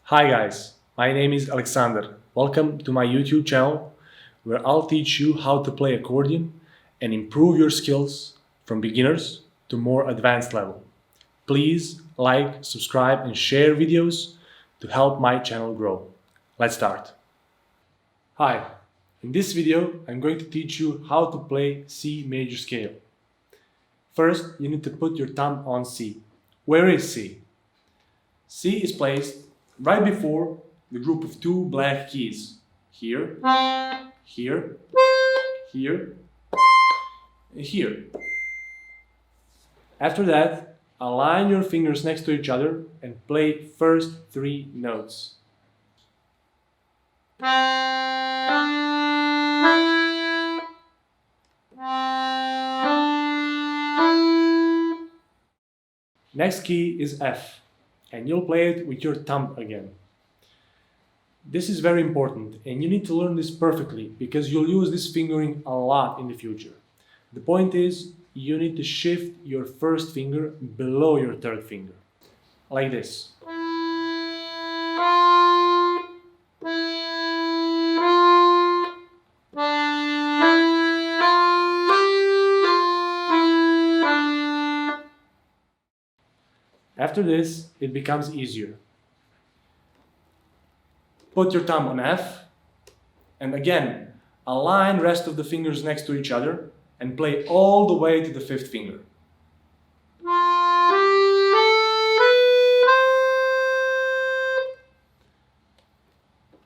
Hi guys, my name is Alexander. Welcome to my YouTube channel where I'll teach you how to play accordion and improve your skills from beginners to more advanced level. Please like, subscribe and share videos to help my channel grow. Let's start. Hi, in this video I'm going to teach you how to play C major scale. First, you need to put your thumb on C. Where is C? C is placed right before the group of two black keys. Here, here, here, and here. After that, align your fingers next to each other and play first three notes. Next key is F, and you'll play it with your thumb again. This is very important, and you need to learn this perfectly because you'll use this fingering a lot in the future. The point is, you need to shift your first finger below your third finger, like this. After this, it becomes easier. Put your thumb on F, and again, align rest of the fingers next to each other and play all the way to the fifth finger.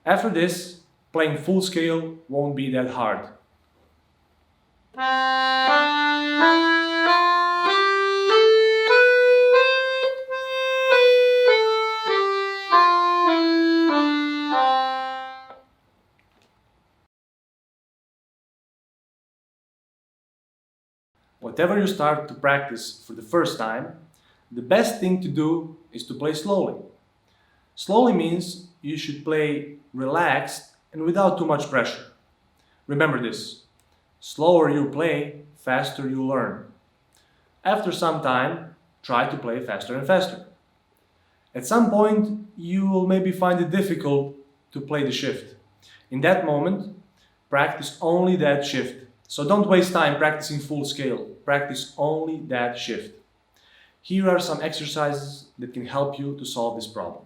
After this, playing full scale won't be that hard. Whatever you start to practice for the first time, the best thing to do is to play slowly. Slowly means you should play relaxed and without too much pressure. Remember this: slower you play, faster you learn. After some time, try to play faster and faster. At some point, you will maybe find it difficult to play the shift. In that moment, practice only that shift. So don't waste time practicing full scale. Practice only that shift. Here are some exercises that can help you to solve this problem.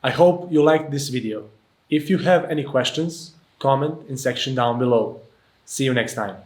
I hope you liked this video. If you have any questions, comment in section down below. See you next time.